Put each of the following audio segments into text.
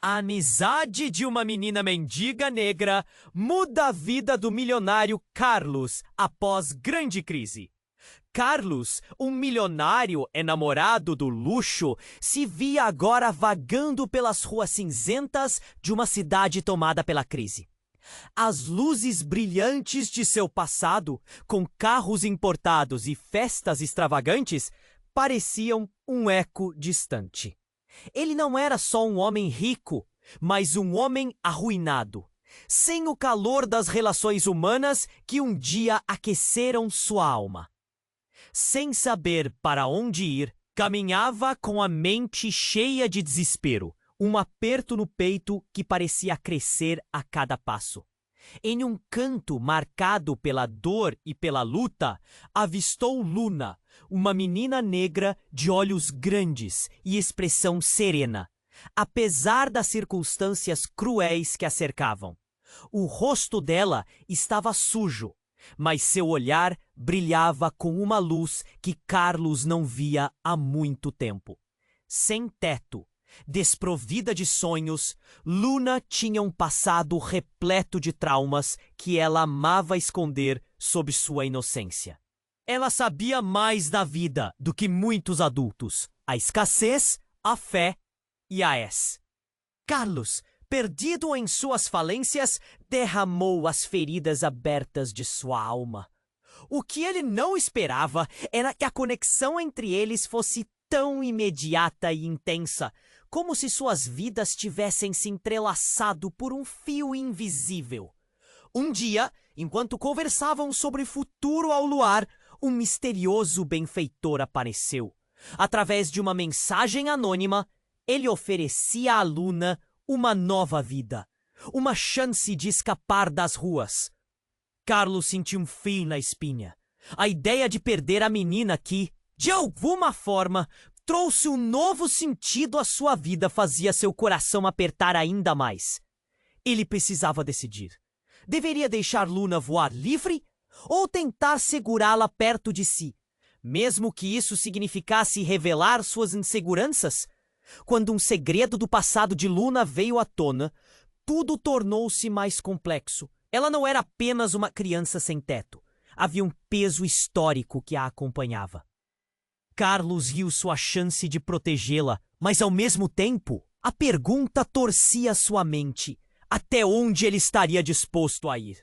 A amizade de uma menina mendiga negra muda a vida do milionário Carlos após grande crise. Carlos, um milionário enamorado do luxo, se via agora vagando pelas ruas cinzentas de uma cidade tomada pela crise. As luzes brilhantes de seu passado, com carros importados e festas extravagantes, pareciam um eco distante. Ele não era só um homem rico, mas um homem arruinado, sem o calor das relações humanas que um dia aqueceram sua alma. Sem saber para onde ir, caminhava com a mente cheia de desespero, um aperto no peito que parecia crescer a cada passo. Em um canto marcado pela dor e pela luta, avistou Luna, uma menina negra de olhos grandes e expressão serena, apesar das circunstâncias cruéis que a cercavam. O rosto dela estava sujo, mas seu olhar brilhava com uma luz que Carlos não via há muito tempo. Sem teto, desprovida de sonhos, Luna tinha um passado repleto de traumas que ela amava esconder sob sua inocência. Ela sabia mais da vida do que muitos adultos: a escassez, a fé e a esse. Carlos, perdido em suas falências, derramou as feridas abertas de sua alma. O que ele não esperava era que a conexão entre eles fosse tão imediata e intensa, como se suas vidas tivessem se entrelaçado por um fio invisível. Um dia, enquanto conversavam sobre o futuro ao luar, um misterioso benfeitor apareceu. Através de uma mensagem anônima, ele oferecia a Luna uma nova vida, uma chance de escapar das ruas. Carlos sentiu um frio na espinha. A ideia de perder a menina que, de alguma forma, trouxe um novo sentido à sua vida fazia seu coração apertar ainda mais. Ele precisava decidir. Deveria deixar Luna voar livre ou tentar segurá-la perto de si, mesmo que isso significasse revelar suas inseguranças? Quando um segredo do passado de Luna veio à tona, tudo tornou-se mais complexo. Ela não era apenas uma criança sem teto. Havia um peso histórico que a acompanhava. Carlos viu sua chance de protegê-la, mas ao mesmo tempo, a pergunta torcia sua mente. Até onde ele estaria disposto a ir?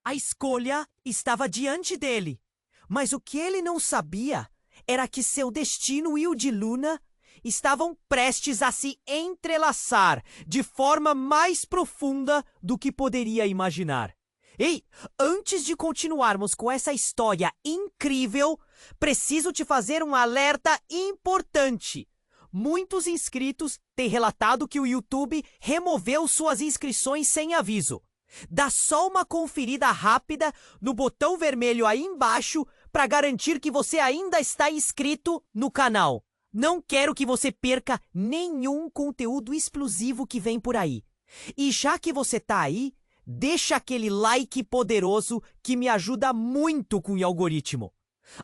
A escolha estava diante dele, mas o que ele não sabia era que seu destino e o de Luna estavam prestes a se entrelaçar de forma mais profunda do que poderia imaginar. Ei, antes de continuarmos com essa história incrível, preciso te fazer um alerta importante. Muitos inscritos têm relatado que o YouTube removeu suas inscrições sem aviso. Dá só uma conferida rápida no botão vermelho aí embaixo para garantir que você ainda está inscrito no canal. Não quero que você perca nenhum conteúdo exclusivo que vem por aí. E já que você tá aí, deixa aquele like poderoso que me ajuda muito com o algoritmo.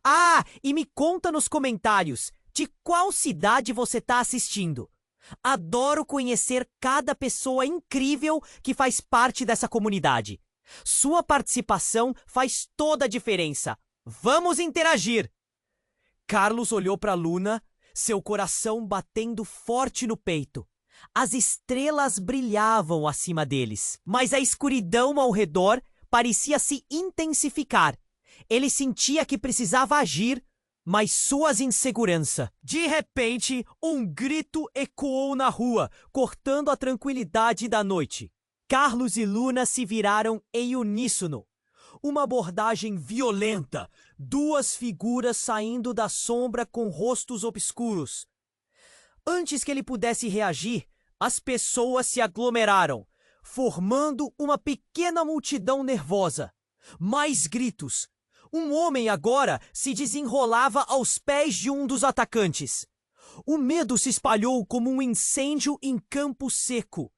Ah, e me conta nos comentários de qual cidade você tá assistindo. Adoro conhecer cada pessoa incrível que faz parte dessa comunidade. Sua participação faz toda a diferença. Vamos interagir! Carlos olhou para Luna, seu coração batendo forte no peito. As estrelas brilhavam acima deles, mas a escuridão ao redor parecia se intensificar. Ele sentia que precisava agir, mas suas inseguranças. De repente, um grito ecoou na rua, cortando a tranquilidade da noite. Carlos e Luna se viraram em uníssono. Uma abordagem violenta, duas figuras saindo da sombra com rostos obscuros. Antes que ele pudesse reagir, as pessoas se aglomeraram, formando uma pequena multidão nervosa. Mais gritos. Um homem agora se desenrolava aos pés de um dos atacantes. O medo se espalhou como um incêndio em campo seco.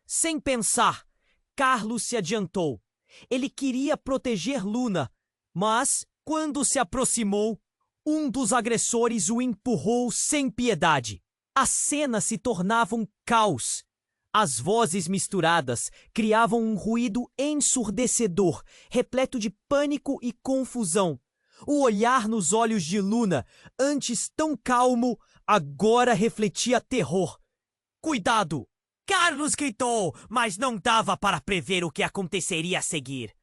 Sem pensar, Carlos se adiantou. Ele queria proteger Luna, mas, quando se aproximou, um dos agressores o empurrou sem piedade. A cena se tornava um caos. As vozes misturadas criavam um ruído ensurdecedor, repleto de pânico e confusão. O olhar nos olhos de Luna, antes tão calmo, agora refletia terror. Cuidado! Carlos gritou, mas não dava para prever o que aconteceria a seguir.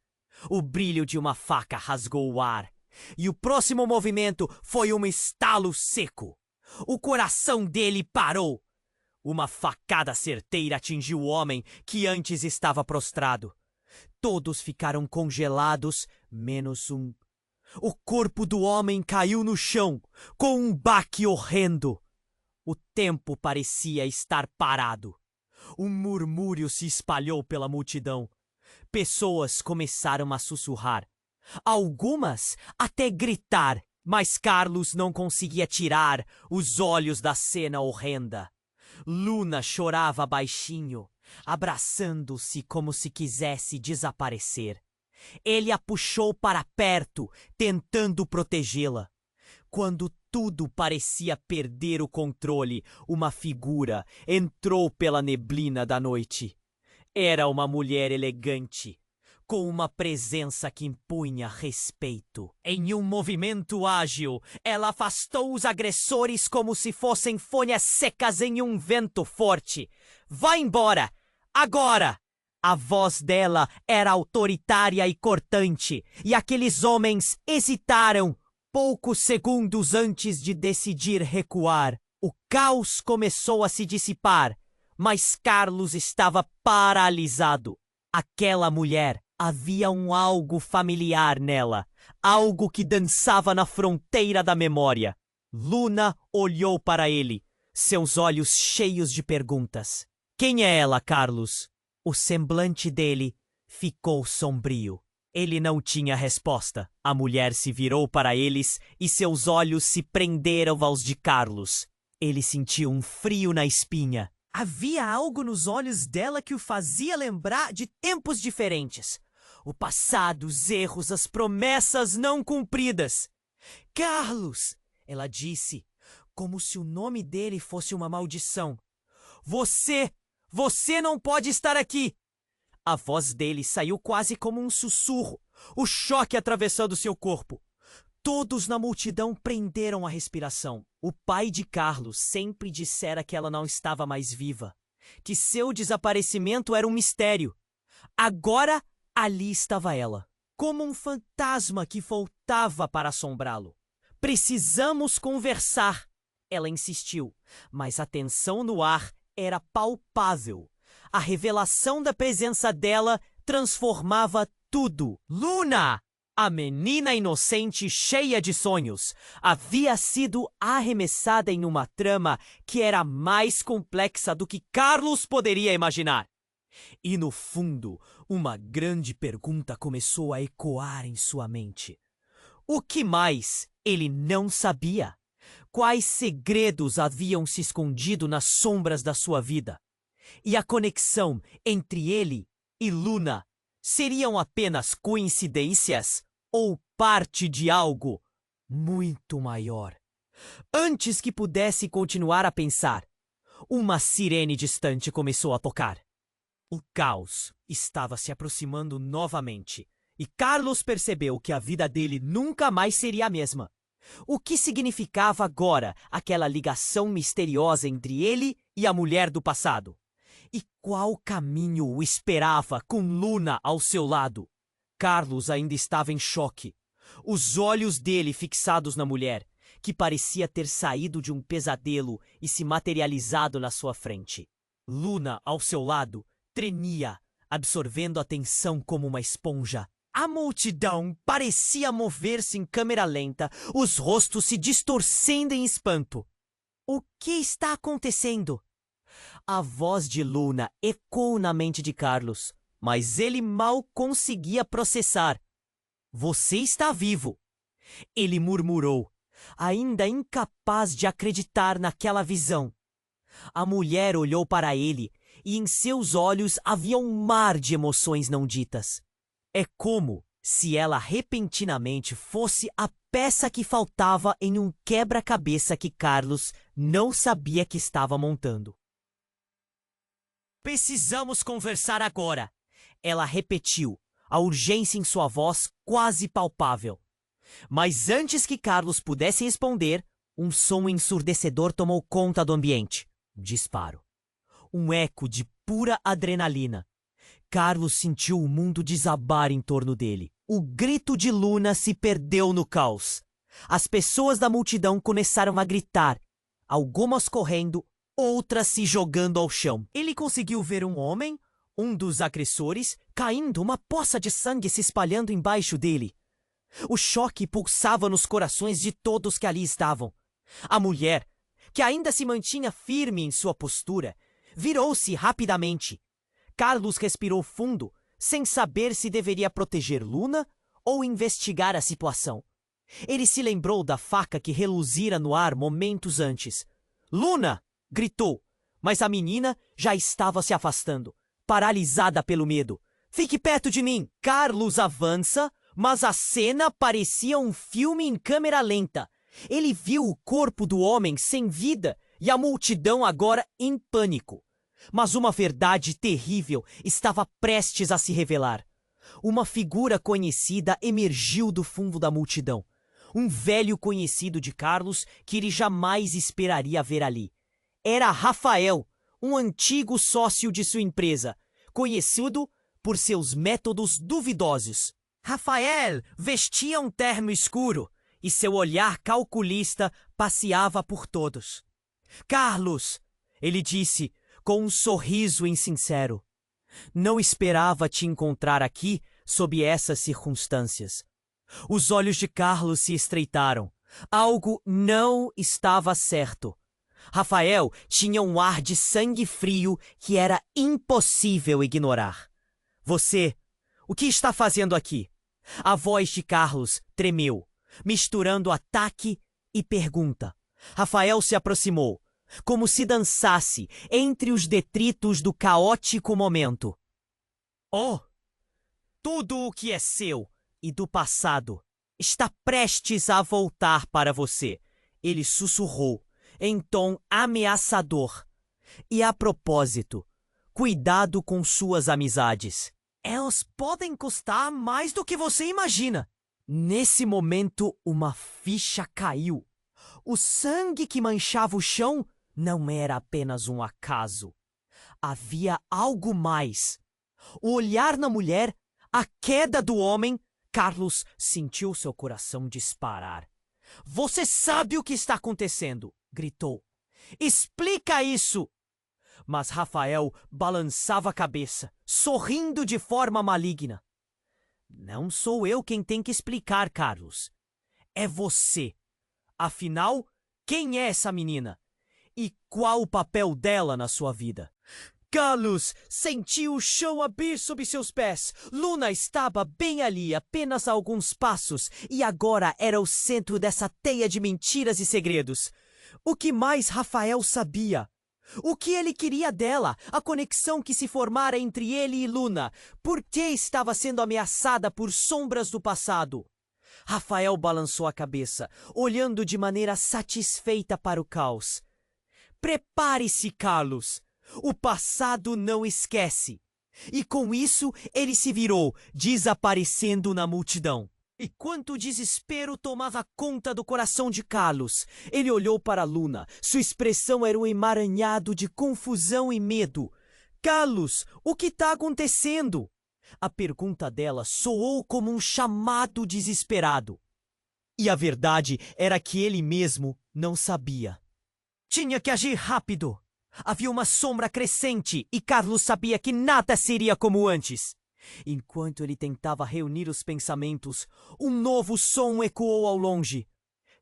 O brilho de uma faca rasgou o ar, e o próximo movimento foi um estalo seco. O coração dele parou. Uma facada certeira atingiu o homem que antes estava prostrado. Todos ficaram congelados, menos um. O corpo do homem caiu no chão, com um baque horrendo. O tempo parecia estar parado. Um murmúrio se espalhou pela multidão. Pessoas começaram a sussurrar. Algumas até gritar, mas Carlos não conseguia tirar os olhos da cena horrenda. Luna chorava baixinho, abraçando-se como se quisesse desaparecer. Ele a puxou para perto, tentando protegê-la. Quando tudo parecia perder o controle, uma figura entrou pela neblina da noite. Era uma mulher elegante, com uma presença que impunha respeito. Em um movimento ágil, ela afastou os agressores como se fossem folhas secas em um vento forte. Vá embora! Agora! A voz dela era autoritária e cortante, e aqueles homens hesitaram poucos segundos antes de decidir recuar. O caos começou a se dissipar, mas Carlos estava paralisado. Aquela mulher, havia algo familiar nela, algo que dançava na fronteira da memória. Luna olhou para ele, seus olhos cheios de perguntas. Quem é ela, Carlos? O semblante dele ficou sombrio. Ele não tinha resposta. A mulher se virou para eles e seus olhos se prenderam aos de Carlos. Ele sentiu um frio na espinha. Havia algo nos olhos dela que o fazia lembrar de tempos diferentes. O passado, os erros, as promessas não cumpridas. Carlos, ela disse, como se o nome dele fosse uma maldição. Você não pode estar aqui! A voz dele saiu quase como um sussurro, o choque atravessando seu corpo. Todos na multidão prenderam a respiração. O pai de Carlos sempre dissera que ela não estava mais viva, que seu desaparecimento era um mistério. Agora, ali estava ela, como um fantasma que voltava para assombrá-lo. Precisamos conversar, ela insistiu, mas a tensão no ar era palpável. A revelação da presença dela transformava tudo. Luna! A menina inocente cheia de sonhos havia sido arremessada em uma trama que era mais complexa do que Carlos poderia imaginar. E no fundo, uma grande pergunta começou a ecoar em sua mente. O que mais ele não sabia? Quais segredos haviam se escondido nas sombras da sua vida? E a conexão entre ele e Luna seriam apenas coincidências ou parte de algo muito maior? Antes que pudesse continuar a pensar, uma sirene distante começou a tocar. O caos estava se aproximando novamente, e Carlos percebeu que a vida dele nunca mais seria a mesma. O que significava agora aquela ligação misteriosa entre ele e a mulher do passado? E qual caminho o esperava com Luna ao seu lado? Carlos ainda estava em choque. Os olhos dele fixados na mulher, que parecia ter saído de um pesadelo e se materializado na sua frente. Luna, ao seu lado, tremia, absorvendo a tensão como uma esponja. A multidão parecia mover-se em câmera lenta, os rostos se distorcendo em espanto. O que está acontecendo? A voz de Luna ecoou na mente de Carlos, mas ele mal conseguia processar. Você está vivo! Ele murmurou, ainda incapaz de acreditar naquela visão. A mulher olhou para ele e em seus olhos havia um mar de emoções não ditas. É como se ela repentinamente fosse a peça que faltava em um quebra-cabeça que Carlos não sabia que estava montando. Precisamos conversar agora. Ela repetiu, a urgência em sua voz quase palpável. Mas antes que Carlos pudesse responder, um som ensurdecedor tomou conta do ambiente. Disparo. Um eco de pura adrenalina. Carlos sentiu o mundo desabar em torno dele. O grito de Luna se perdeu no caos. As pessoas da multidão começaram a gritar, algumas correndo, outras se jogando ao chão. Ele conseguiu ver um homem, um dos agressores, caindo, uma poça de sangue se espalhando embaixo dele. O choque pulsava nos corações de todos que ali estavam. A mulher, que ainda se mantinha firme em sua postura, virou-se rapidamente. Carlos respirou fundo, sem saber se deveria proteger Luna ou investigar a situação. Ele se lembrou da faca que reluzira no ar momentos antes. "Luna!" gritou, mas a menina já estava se afastando, paralisada pelo medo. "Fique perto de mim!" Carlos avança, mas a cena parecia um filme em câmera lenta. Ele viu o corpo do homem sem vida e a multidão agora em pânico. Mas uma verdade terrível estava prestes a se revelar. Uma figura conhecida emergiu do fundo da multidão. Um velho conhecido de Carlos que ele jamais esperaria ver ali. Era Rafael, um antigo sócio de sua empresa, conhecido por seus métodos duvidosos. Rafael vestia um terno escuro e seu olhar calculista passeava por todos. "Carlos", ele disse, com um sorriso insincero, "não esperava te encontrar aqui sob essas circunstâncias." Os olhos de Carlos se estreitaram. Algo não estava certo. Rafael tinha um ar de sangue frio que era impossível ignorar. "Você, o que está fazendo aqui?" A voz de Carlos tremeu, misturando ataque e pergunta. Rafael se aproximou, como se dançasse entre os detritos do caótico momento. "Oh, tudo o que é seu e do passado está prestes a voltar para você", ele sussurrou, em tom ameaçador. "E a propósito, cuidado com suas amizades. Elas podem custar mais do que você imagina." Nesse momento, uma ficha caiu. O sangue que manchava o chão não era apenas um acaso. Havia algo mais. O olhar na mulher, a queda do homem, Carlos sentiu seu coração disparar. "Você sabe o que está acontecendo!" gritou. "Explica isso!" Mas Rafael balançava a cabeça, sorrindo de forma maligna. "Não sou eu quem tem que explicar, Carlos. É você. Afinal, quem é essa menina? E qual o papel dela na sua vida?" Carlos sentiu o chão abrir sob seus pés. Luna estava bem ali, apenas a alguns passos, e agora era o centro dessa teia de mentiras e segredos. O que mais Rafael sabia? O que ele queria dela? A conexão que se formara entre ele e Luna? Por que estava sendo ameaçada por sombras do passado? Rafael balançou a cabeça, olhando de maneira satisfeita para o caos. "Prepare-se, Carlos. O passado não esquece." E com isso, ele se virou, desaparecendo na multidão. E quanto o desespero tomava conta do coração de Carlos, ele olhou para Luna. Sua expressão era um emaranhado de confusão e medo. "Carlos, o que está acontecendo?" A pergunta dela soou como um chamado desesperado. E a verdade era que ele mesmo não sabia. Tinha que agir rápido. Havia uma sombra crescente e Carlos sabia que nada seria como antes. Enquanto ele tentava reunir os pensamentos, um novo som ecoou ao longe.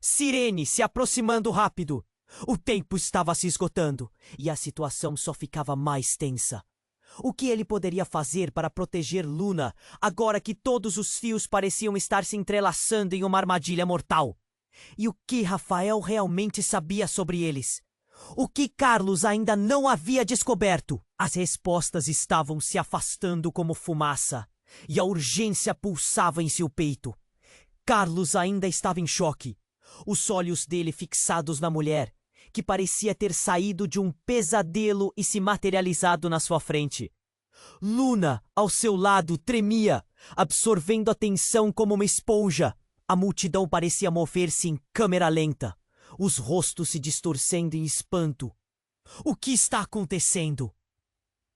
Sirene se aproximando rápido. O tempo estava se esgotando e a situação só ficava mais tensa. O que ele poderia fazer para proteger Luna, agora que todos os fios pareciam estar se entrelaçando em uma armadilha mortal? E o que Rafael realmente sabia sobre eles? O que Carlos ainda não havia descoberto? As respostas estavam se afastando como fumaça, e a urgência pulsava em seu peito. Carlos ainda estava em choque, os olhos dele fixados na mulher, que parecia ter saído de um pesadelo e se materializado na sua frente. Luna, ao seu lado, tremia, absorvendo a tensão como uma esponja. A multidão parecia mover-se em câmera lenta, os rostos se distorcendo em espanto. O que está acontecendo?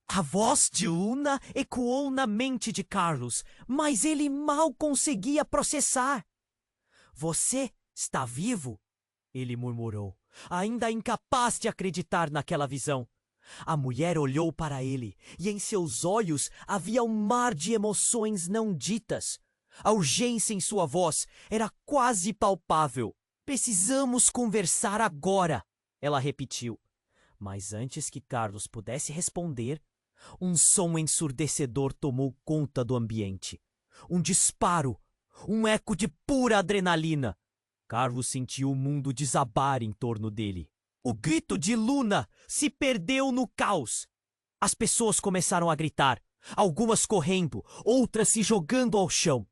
A voz de Luna ecoou na mente de Carlos, mas ele mal conseguia processar. Você está vivo? Ele murmurou, ainda incapaz de acreditar naquela visão. A mulher olhou para ele, e em seus olhos havia um mar de emoções não ditas. A urgência em sua voz era quase palpável. Precisamos conversar agora, ela repetiu. Mas antes que Carlos pudesse responder, um som ensurdecedor tomou conta do ambiente. Um disparo, um eco de pura adrenalina. Carlos sentiu o mundo desabar em torno dele. O grito de Luna se perdeu no caos. As pessoas começaram a gritar, algumas correndo, outras se jogando ao chão.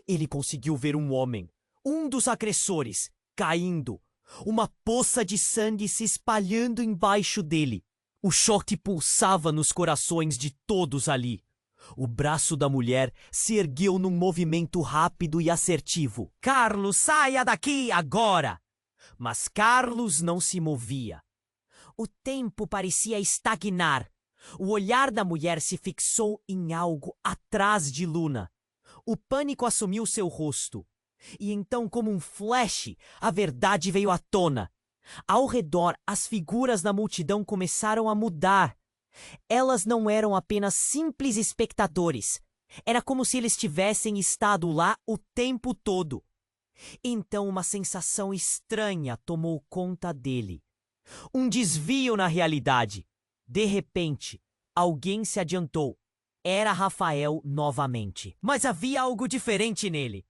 Ele conseguiu ver um homem, um dos agressores, caindo, uma poça de sangue se espalhando embaixo dele. O choque pulsava nos corações de todos ali. O braço da mulher se ergueu num movimento rápido e assertivo. Carlos, saia daqui agora! Mas Carlos não se movia. O tempo parecia estagnar. O olhar da mulher se fixou em algo atrás de Luna. O pânico assumiu seu rosto. E então, como um flash, a verdade veio à tona. Ao redor, as figuras da multidão começaram a mudar. Elas não eram apenas simples espectadores. Era como se eles tivessem estado lá o tempo todo. Então uma sensação estranha tomou conta dele. Um desvio na realidade. De repente, alguém se adiantou. Era Rafael novamente. Mas havia algo diferente nele.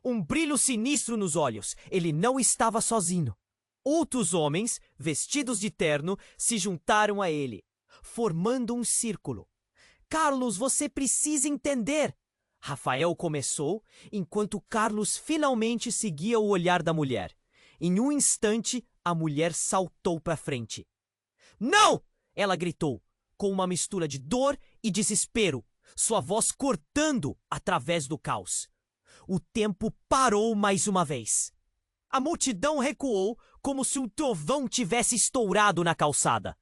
Um brilho sinistro nos olhos. Ele não estava sozinho. Outros homens, vestidos de terno, se juntaram a ele, formando um círculo. Carlos, você precisa entender. Rafael começou, enquanto Carlos finalmente seguia o olhar da mulher. Em um instante, a mulher saltou para frente. Não! Ela gritou, com uma mistura de dor e desespero, sua voz cortando através do caos. O tempo parou mais uma vez. A multidão recuou como se um trovão tivesse estourado na calçada.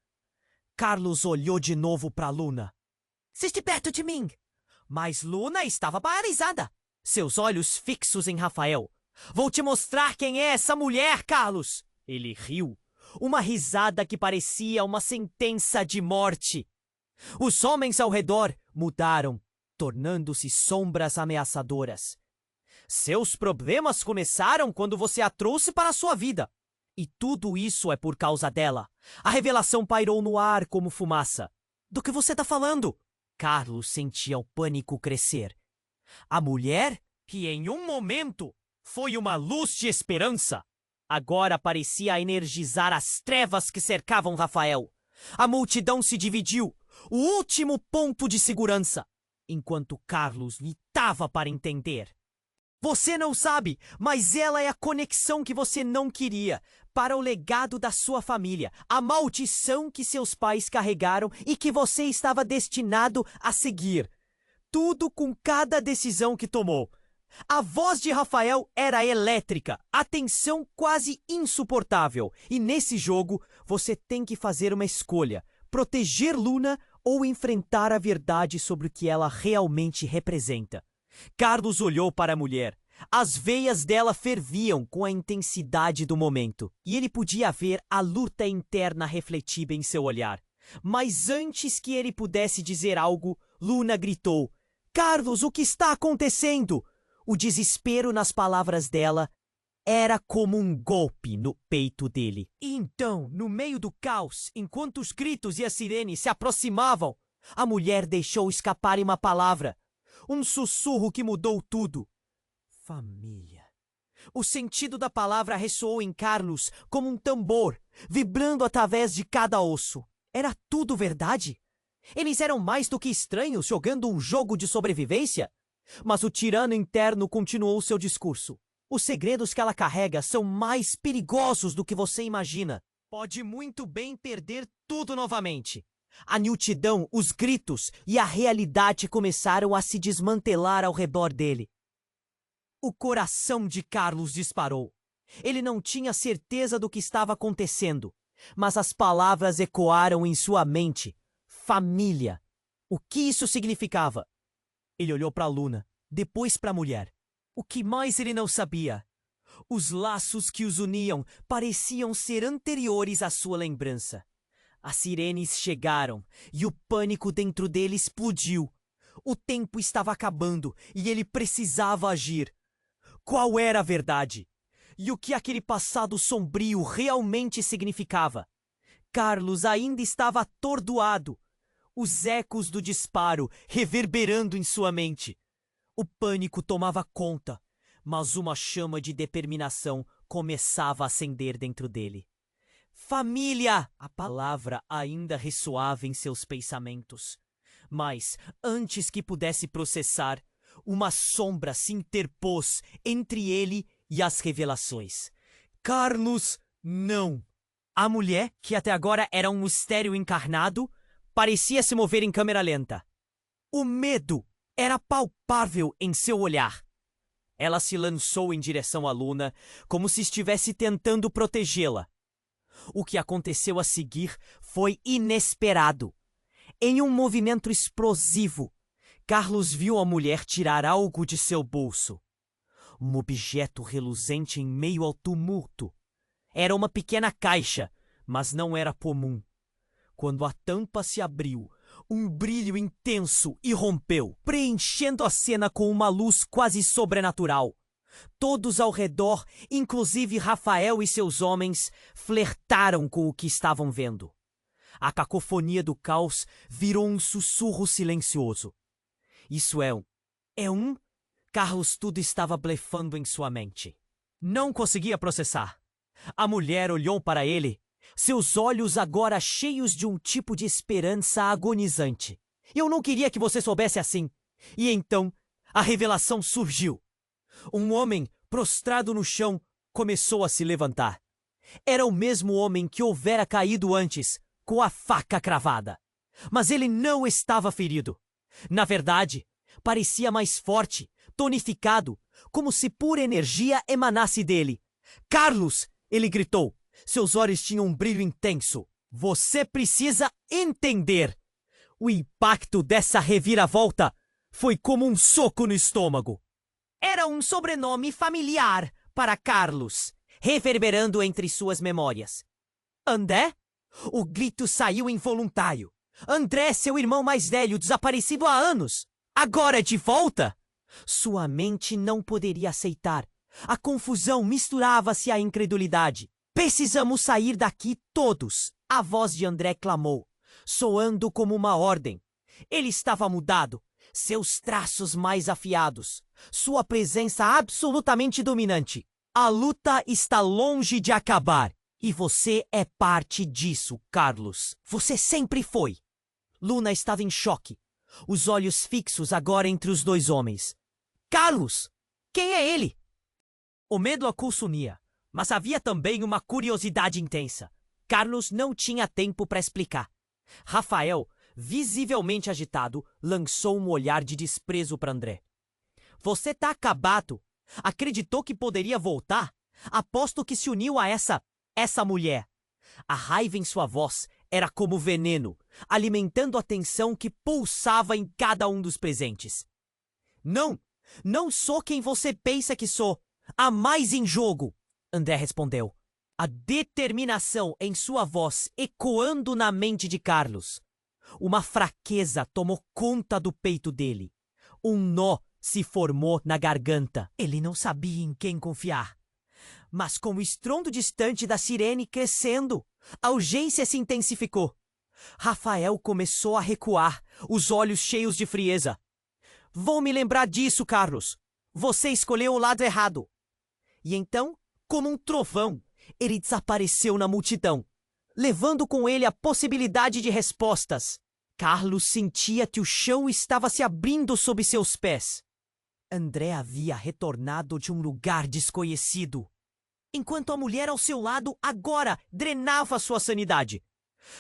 Carlos olhou de novo para Luna. Estive perto de mim. Mas Luna estava paralisada, seus olhos fixos em Rafael. Vou te mostrar quem é essa mulher, Carlos! Ele riu, uma risada que parecia uma sentença de morte. Os homens ao redor mudaram, tornando-se sombras ameaçadoras. Seus problemas começaram quando você a trouxe para a sua vida. E tudo isso é por causa dela. A revelação pairou no ar como fumaça. Do que você está falando? Carlos sentia o pânico crescer. A mulher, que em um momento foi uma luz de esperança, agora parecia energizar as trevas que cercavam Rafael. A multidão se dividiu, o último ponto de segurança, enquanto Carlos lutava para entender. Você não sabe, mas ela é a conexão que você não queria para o legado da sua família, a maldição que seus pais carregaram e que você estava destinado a seguir. Tudo com cada decisão que tomou. A voz de Rafael era elétrica, a tensão quase insuportável. E nesse jogo, você tem que fazer uma escolha: proteger Luna ou enfrentar a verdade sobre o que ela realmente representa. Carlos olhou para a mulher. As veias dela ferviam com a intensidade do momento, e ele podia ver a luta interna refletida em seu olhar. Mas antes que ele pudesse dizer algo, Luna gritou: Carlos, o que está acontecendo? O desespero nas palavras dela era como um golpe no peito dele. E então, no meio do caos, enquanto os gritos e as sirenes se aproximavam, a mulher deixou escapar uma palavra. Um sussurro que mudou tudo. Família. O sentido da palavra ressoou em Carlos como um tambor, vibrando através de cada osso. Era tudo verdade? Eles eram mais do que estranhos jogando um jogo de sobrevivência? Mas o tirano interno continuou seu discurso. Os segredos que ela carrega são mais perigosos do que você imagina. Pode muito bem perder tudo novamente. A multidão, os gritos e a realidade começaram a se desmantelar ao redor dele. O coração de Carlos disparou. Ele não tinha certeza do que estava acontecendo, mas as palavras ecoaram em sua mente. Família. O que isso significava? Ele olhou para Luna, depois para a mulher. O que mais ele não sabia? Os laços que os uniam pareciam ser anteriores à sua lembrança. As sirenes chegaram e o pânico dentro dele explodiu. O tempo estava acabando e ele precisava agir. Qual era a verdade? E o que aquele passado sombrio realmente significava? Carlos ainda estava atordoado. Os ecos do disparo reverberando em sua mente. O pânico tomava conta, mas uma chama de determinação começava a acender dentro dele. Família! A palavra ainda ressoava em seus pensamentos. Mas, antes que pudesse processar, uma sombra se interpôs entre ele e as revelações. Carlos, não! A mulher, que até agora era um mistério encarnado, parecia se mover em câmera lenta. O medo era palpável em seu olhar. Ela se lançou em direção à Luna, como se estivesse tentando protegê-la. O que aconteceu a seguir foi inesperado. Em um movimento explosivo, Carlos viu a mulher tirar algo de seu bolso. Um objeto reluzente em meio ao tumulto. Era uma pequena caixa, mas não era comum. Quando a tampa se abriu, um brilho intenso irrompeu, preenchendo a cena com uma luz quase sobrenatural. Todos ao redor, inclusive Rafael e seus homens, flertaram com o que estavam vendo. A cacofonia do caos virou um sussurro silencioso. Isso é um... Carlos tudo estava blefando em sua mente. Não conseguia processar. A mulher olhou para ele, seus olhos agora cheios de um tipo de esperança agonizante. Eu não queria que você soubesse assim. E então, a revelação surgiu. Um homem, prostrado no chão, começou a se levantar. Era o mesmo homem que houvera caído antes, com a faca cravada. Mas ele não estava ferido. Na verdade, parecia mais forte, tonificado, como se pura energia emanasse dele. Carlos! Ele gritou. Seus olhos tinham um brilho intenso. Você precisa entender. O impacto dessa reviravolta foi como um soco no estômago. Era um sobrenome familiar para Carlos, reverberando entre suas memórias. André? O grito saiu involuntário. André, seu irmão mais velho, desaparecido há anos. Agora de volta? Sua mente não poderia aceitar. A confusão misturava-se à incredulidade. Precisamos sair daqui todos, a voz de André clamou, soando como uma ordem. Ele estava mudado, seus traços mais afiados, sua presença absolutamente dominante. A luta está longe de acabar, e você é parte disso, Carlos. Você sempre foi. Luna estava em choque, os olhos fixos agora entre os dois homens. Carlos! Quem é ele? O medo a consumia, mas havia também uma curiosidade intensa. Carlos não tinha tempo para explicar. Rafael, visivelmente agitado, lançou um olhar de desprezo para André. Você tá acabado. Acreditou que poderia voltar? Aposto que se uniu a essa mulher. A raiva em sua voz era como veneno, alimentando a tensão que pulsava em cada um dos presentes. Não sou quem você pensa que sou. Há mais em jogo, André respondeu. A determinação em sua voz ecoando na mente de Carlos. Uma fraqueza tomou conta do peito dele. Um nó se formou na garganta. Ele não sabia em quem confiar. Mas com o estrondo distante da sirene crescendo, a urgência se intensificou. Rafael começou a recuar, os olhos cheios de frieza. Vou me lembrar disso, Carlos. Você escolheu o lado errado. E então, como um trovão, ele desapareceu na multidão, levando com ele a possibilidade de respostas. Carlos sentia que o chão estava se abrindo sob seus pés. André havia retornado de um lugar desconhecido. enquanto a mulher ao seu lado agora drenava sua sanidade.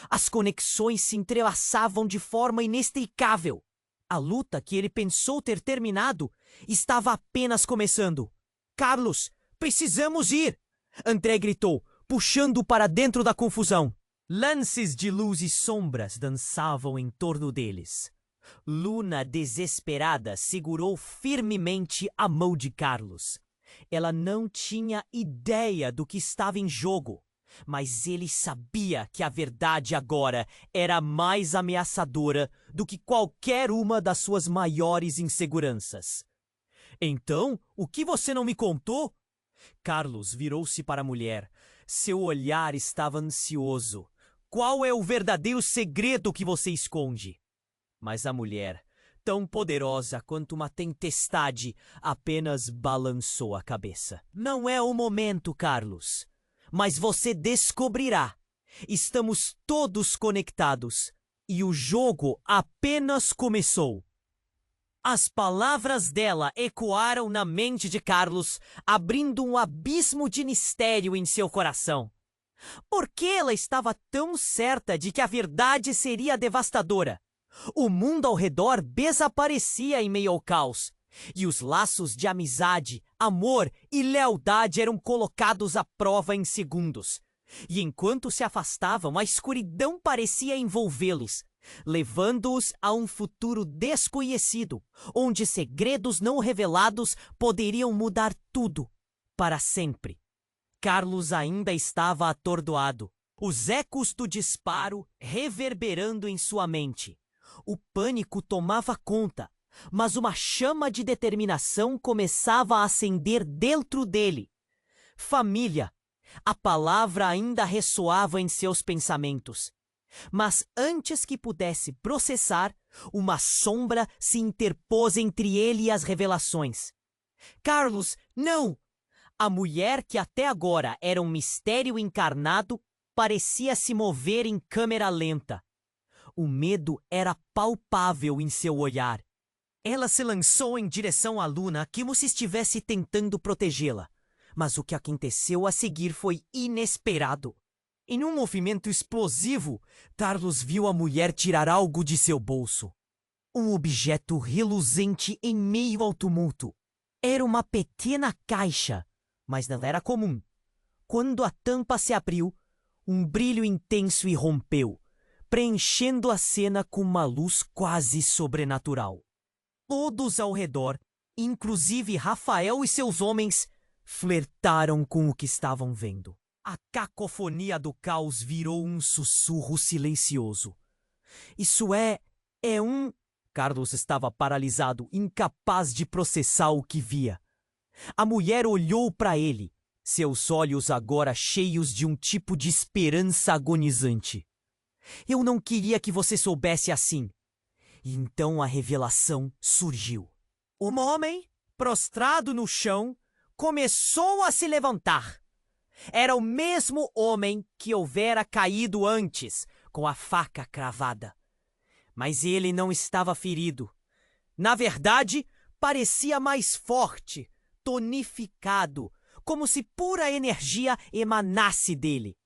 As conexões se entrelaçavam de forma inextricável. A luta que ele pensou ter terminado estava apenas começando. Carlos, precisamos ir! André gritou, puxando-o para dentro da confusão. Lances de luz e sombras dançavam em torno deles. Luna, desesperada, segurou firmemente a mão de Carlos. Ela não tinha ideia do que estava em jogo, mas ele sabia que a verdade agora era mais ameaçadora do que qualquer uma das suas maiores inseguranças. Então, o que você não me contou? Carlos virou-se para a mulher. Seu olhar estava ansioso. Qual é o verdadeiro segredo que você esconde? Mas a mulher, tão poderosa quanto uma tempestade, apenas balançou a cabeça. Não é o momento, Carlos. Mas você descobrirá. Estamos todos conectados. E o jogo apenas começou. As palavras dela ecoaram na mente de Carlos, abrindo um abismo de mistério em seu coração. Por que ela estava tão certa de que a verdade seria devastadora? O mundo ao redor desaparecia em meio ao caos, e os laços de amizade, amor e lealdade eram colocados à prova em segundos. E enquanto se afastavam, a escuridão parecia envolvê-los, levando-os a um futuro desconhecido, onde segredos não revelados poderiam mudar tudo, para sempre. Carlos ainda estava atordoado, os ecos do disparo reverberando em sua mente. O pânico tomava conta, mas uma chama de determinação começava a acender dentro dele. Família. A palavra ainda ressoava em seus pensamentos. Mas antes que pudesse processar, uma sombra se interpôs entre ele e as revelações. Carlos, não! A mulher que até agora era um mistério encarnado parecia se mover em câmera lenta. O medo era palpável em seu olhar. Ela se lançou em direção à Luna como se estivesse tentando protegê-la. Mas o que aconteceu a seguir foi inesperado. Em um movimento explosivo, Carlos viu a mulher tirar algo de seu bolso. Um objeto reluzente em meio ao tumulto. Era uma pequena caixa, mas não era comum. Quando a tampa se abriu, um brilho intenso irrompeu, preenchendo a cena com uma luz quase sobrenatural. Todos ao redor, inclusive Rafael e seus homens, flertaram com o que estavam vendo. A cacofonia do caos virou um sussurro silencioso. Isso é um... Carlos estava paralisado, incapaz de processar o que via. A mulher olhou para ele, seus olhos agora cheios de um tipo de esperança agonizante. Eu não queria que você soubesse assim. E então a revelação surgiu. Um homem, prostrado no chão, começou a se levantar. Era o mesmo homem que houvera caído antes, com a faca cravada. Mas ele não estava ferido. Na verdade, parecia mais forte, tonificado, como se pura energia emanasse dele.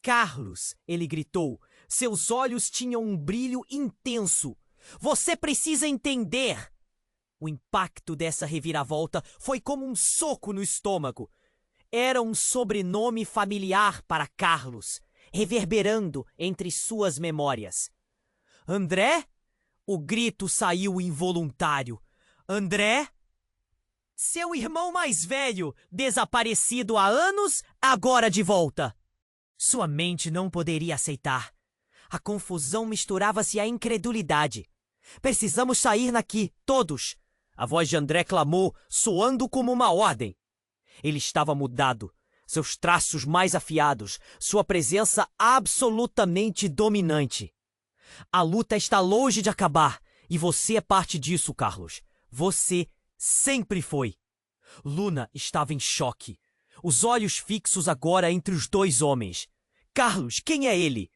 Carlos, ele gritou, seus olhos tinham um brilho intenso. Você precisa entender! O impacto dessa reviravolta foi como um soco no estômago. Era um sobrenome familiar para Carlos, reverberando entre suas memórias. André? O grito saiu involuntário. André? Seu irmão mais velho, desaparecido há anos, agora de volta. Sua mente não poderia aceitar. A confusão misturava-se à incredulidade. Precisamos sair daqui, todos! A voz de André clamou, soando como uma ordem. Ele estava mudado, seus traços mais afiados, sua presença absolutamente dominante. A luta está longe de acabar, e você é parte disso, Carlos. Você sempre foi. Luna estava em choque, os olhos fixos agora entre os dois homens. Carlos, quem é ele?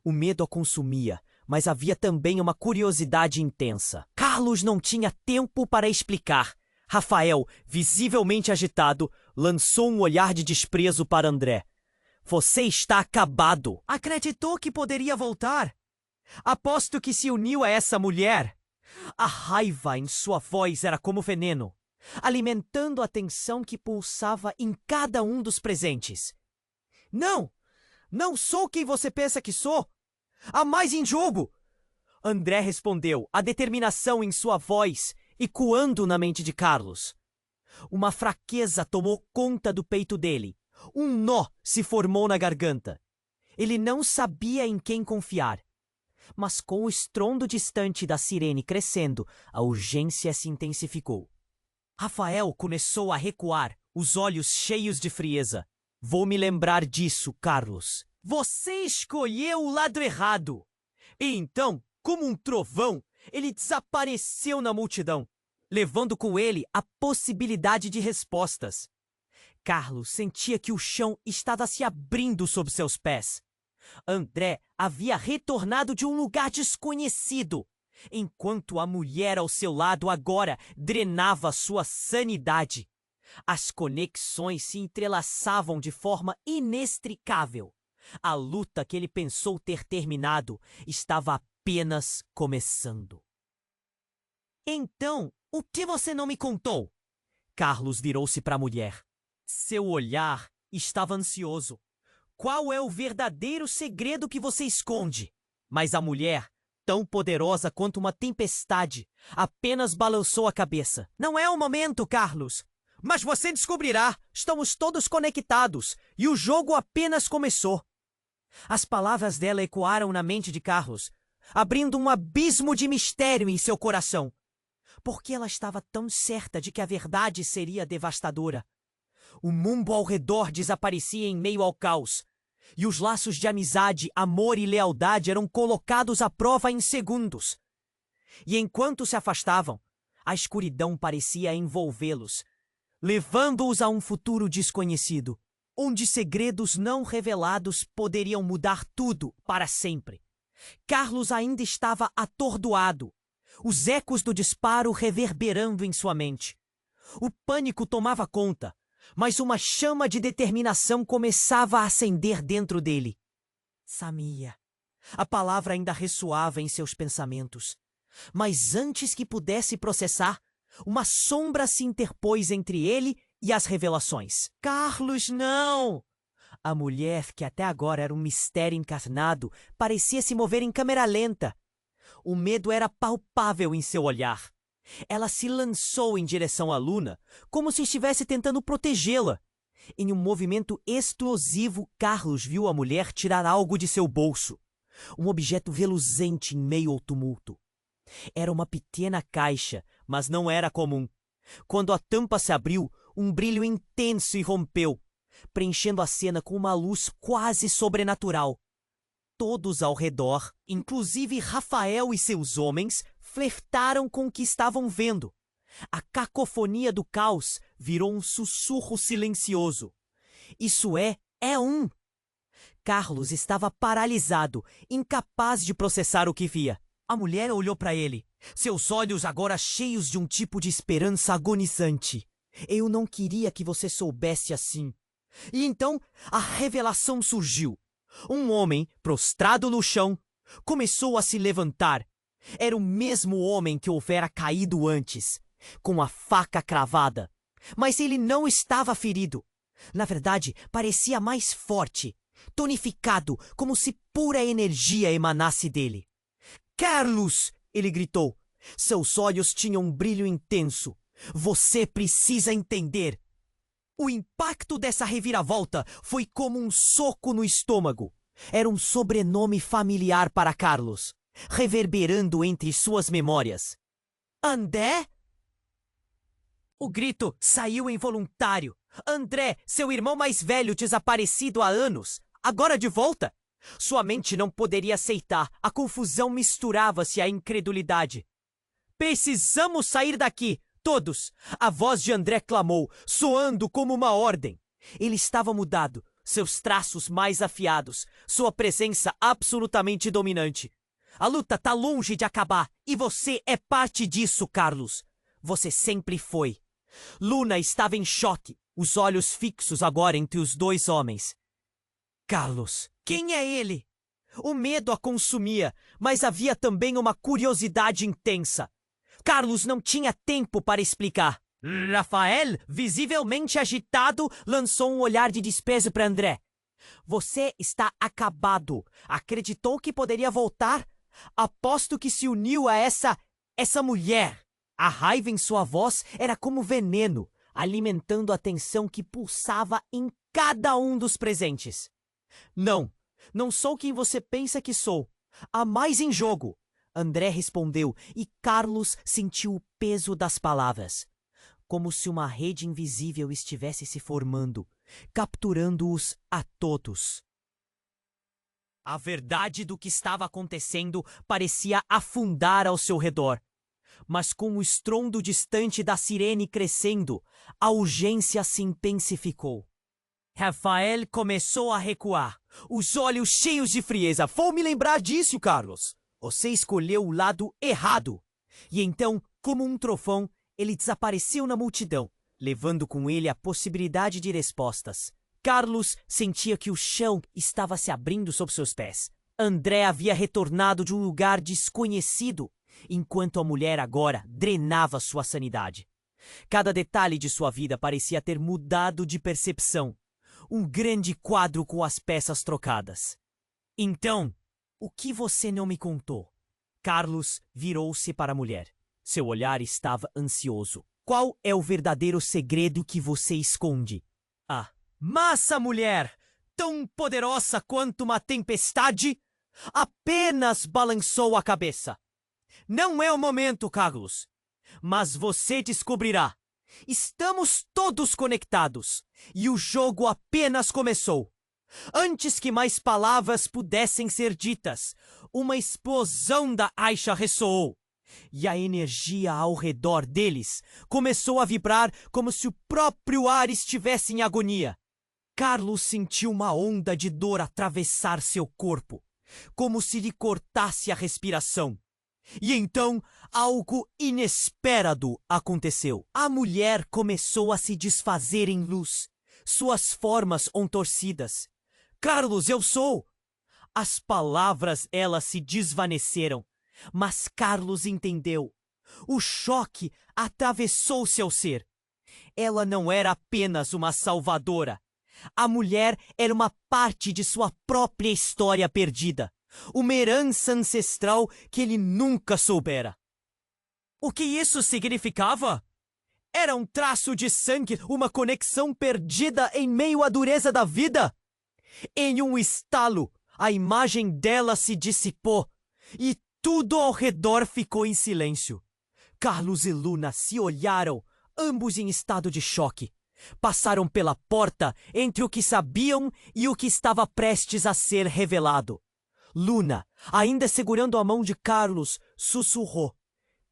O medo a consumia, mas havia também uma curiosidade intensa. Carlos não tinha tempo para explicar. Rafael, visivelmente agitado, lançou um olhar de desprezo para André. Você está acabado. Acreditou que poderia voltar? Aposto que se uniu a essa mulher. A raiva em sua voz era como veneno, alimentando a tensão que pulsava em cada um dos presentes. Não! Não sou quem você pensa que sou! Há mais em jogo! André respondeu, a determinação em sua voz ecoando na mente de Carlos. Uma fraqueza tomou conta do peito dele. Um nó se formou na garganta. Ele não sabia em quem confiar. Mas com o estrondo distante da sirene crescendo, a urgência se intensificou. Rafael começou a recuar, os olhos cheios de frieza. Vou me lembrar disso, Carlos. Você escolheu o lado errado. E então, como um trovão, ele desapareceu na multidão, levando com ele a possibilidade de respostas. Carlos sentia que o chão estava se abrindo sob seus pés. André havia retornado de um lugar desconhecido, enquanto a mulher ao seu lado agora drenava sua sanidade. As conexões se entrelaçavam de forma inextricável. A luta que ele pensou ter terminado estava apenas começando. Então, o que você não me contou? Carlos virou-se para a mulher. Seu olhar estava ansioso. Qual é o verdadeiro segredo que você esconde? Mas a mulher, tão poderosa quanto uma tempestade, apenas balançou a cabeça. Não é o momento, Carlos. Mas você descobrirá. Estamos todos conectados e o jogo apenas começou. As palavras dela ecoaram na mente de Carlos, abrindo um abismo de mistério em seu coração. Por que ela estava tão certa de que a verdade seria devastadora? O mundo ao redor desaparecia em meio ao caos, e os laços de amizade, amor e lealdade eram colocados à prova em segundos. E enquanto se afastavam, a escuridão parecia envolvê-los, levando-os a um futuro desconhecido, onde segredos não revelados poderiam mudar tudo para sempre. Carlos ainda estava atordoado, os ecos do disparo reverberando em sua mente. O pânico tomava conta, mas uma chama de determinação começava a acender dentro dele. Sabia. A palavra ainda ressoava em seus pensamentos. Mas antes que pudesse processar, uma sombra se interpôs entre ele e as revelações. Carlos, não! A mulher, que até agora era um mistério encarnado, parecia se mover em câmera lenta. O medo era palpável em seu olhar. Ela se lançou em direção à Luna, como se estivesse tentando protegê-la. Em um movimento explosivo, Carlos viu a mulher tirar algo de seu bolso. Um objeto reluzente em meio ao tumulto. Era uma pequena caixa, mas não era comum. Quando a tampa se abriu, um brilho intenso irrompeu, preenchendo a cena com uma luz quase sobrenatural. Todos ao redor, inclusive Rafael e seus homens, flertaram com o que estavam vendo. A cacofonia do caos virou um sussurro silencioso. Isso é um. Carlos estava paralisado, incapaz de processar o que via. A mulher olhou para ele, seus olhos agora cheios de um tipo de esperança agonizante. Eu não queria que você soubesse assim. E então a revelação surgiu. Um homem, prostrado no chão, começou a se levantar. Era o mesmo homem que houvera caído antes, com a faca cravada. Mas ele não estava ferido. Na verdade, parecia mais forte, tonificado, como se pura energia emanasse dele. Carlos! Ele gritou. Seus olhos tinham um brilho intenso. Você precisa entender. O impacto dessa reviravolta foi como um soco no estômago. Era um sobrenome familiar para Carlos, reverberando entre suas memórias. André? O grito saiu involuntário. André, seu irmão mais velho desaparecido há anos, agora de volta? Sua mente não poderia aceitar. A confusão misturava-se à incredulidade. Precisamos sair daqui! Todos! A voz de André clamou, soando como uma ordem. Ele estava mudado, seus traços mais afiados, sua presença absolutamente dominante. A luta está longe de acabar e você é parte disso, Carlos. Você sempre foi. Luna estava em choque, os olhos fixos agora entre os dois homens. Carlos, quem é ele? O medo a consumia, mas havia também uma curiosidade intensa. Carlos não tinha tempo para explicar. Rafael, visivelmente agitado, lançou um olhar de desprezo para André. Você está acabado. Acreditou que poderia voltar? Aposto que se uniu a essa mulher. A raiva em sua voz era como veneno, alimentando a tensão que pulsava em cada um dos presentes. Não sou quem você pensa que sou. Há mais em jogo. André respondeu e Carlos sentiu o peso das palavras. Como se uma rede invisível estivesse se formando, capturando-os a todos. A verdade do que estava acontecendo parecia afundar ao seu redor. Mas com o estrondo distante da sirene crescendo, a urgência se intensificou. Rafael começou a recuar, os olhos cheios de frieza. Vou me lembrar disso, Carlos. Você escolheu o lado errado. E então, como um trovão, ele desapareceu na multidão, levando com ele a possibilidade de respostas. Carlos sentia que o chão estava se abrindo sob seus pés. André havia retornado de um lugar desconhecido, enquanto a mulher agora drenava sua sanidade. Cada detalhe de sua vida parecia ter mudado de percepção. Um grande quadro com as peças trocadas. Então, o que você não me contou? Carlos virou-se para a mulher. Seu olhar estava ansioso. Qual é o verdadeiro segredo que você esconde? Ah, massa mulher, tão poderosa quanto uma tempestade, apenas balançou a cabeça. Não é o momento, Carlos. Mas você descobrirá. Estamos todos conectados e o jogo apenas começou. Antes que mais palavras pudessem ser ditas, uma explosão da Aisha ressoou. E a energia ao redor deles começou a vibrar como se o próprio ar estivesse em agonia. Carlos sentiu uma onda de dor atravessar seu corpo, como se lhe cortasse a respiração. E então, algo inesperado aconteceu. A mulher começou a se desfazer em luz, suas formas contorcidas. Carlos, eu sou! As palavras, elas se desvaneceram. Mas Carlos entendeu. O choque atravessou seu ser. Ela não era apenas uma salvadora. A mulher era uma parte de sua própria história perdida. Uma herança ancestral que ele nunca soubera. O que isso significava? Era um traço de sangue, uma conexão perdida em meio à dureza da vida. Em um estalo, a imagem dela se dissipou e tudo ao redor ficou em silêncio. Carlos e Luna se olharam, ambos em estado de choque. Passaram pela porta entre o que sabiam e o que estava prestes a ser revelado. Luna, ainda segurando a mão de Carlos, sussurrou.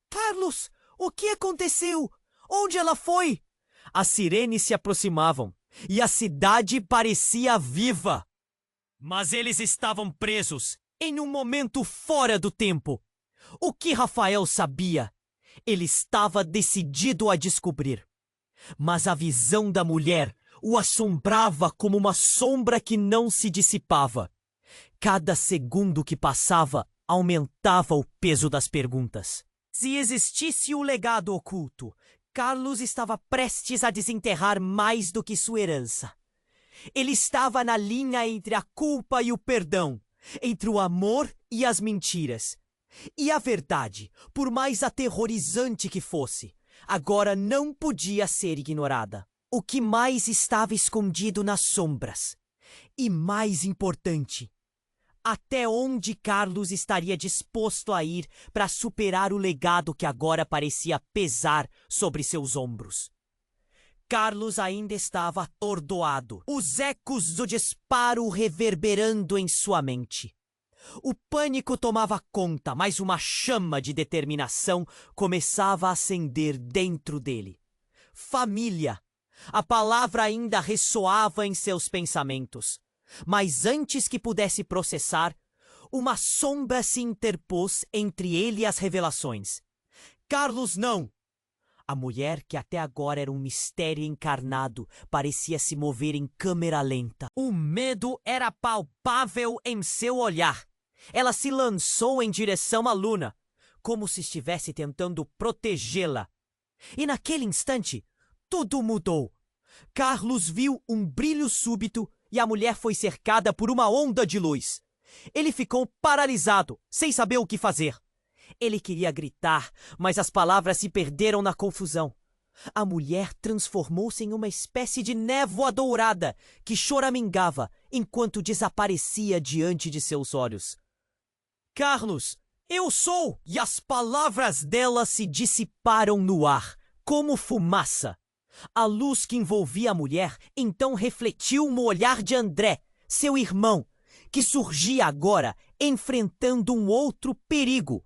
Carlos, o que aconteceu? Onde ela foi? As sirenes se aproximavam e a cidade parecia viva. Mas eles estavam presos em um momento fora do tempo. O que Rafael sabia? Ele estava decidido a descobrir. Mas a visão da mulher o assombrava como uma sombra que não se dissipava. Cada segundo que passava aumentava o peso das perguntas. Se existisse o legado oculto, Carlos estava prestes a desenterrar mais do que sua herança. Ele estava na linha entre a culpa e o perdão, entre o amor e as mentiras. E a verdade, por mais aterrorizante que fosse, agora não podia ser ignorada. O que mais estava escondido nas sombras? E mais importante, até onde Carlos estaria disposto a ir para superar o legado que agora parecia pesar sobre seus ombros? Carlos ainda estava atordoado, os ecos do disparo reverberando em sua mente. O pânico tomava conta, mas uma chama de determinação começava a acender dentro dele. Família! A palavra ainda ressoava em seus pensamentos. Mas antes que pudesse processar, uma sombra se interpôs entre ele e as revelações. Carlos, não! A mulher, que até agora era um mistério encarnado, parecia se mover em câmera lenta. O medo era palpável em seu olhar. Ela se lançou em direção a Luna, como se estivesse tentando protegê-la. E naquele instante, tudo mudou. Carlos viu um brilho súbito e a mulher foi cercada por uma onda de luz. Ele ficou paralisado, sem saber o que fazer. Ele queria gritar, mas as palavras se perderam na confusão. A mulher transformou-se em uma espécie de névoa dourada que choramingava enquanto desaparecia diante de seus olhos. Carlos, eu sou! E as palavras dela se dissiparam no ar, como fumaça. A luz que envolvia a mulher então refletiu no olhar de André, seu irmão, que surgia agora enfrentando um outro perigo.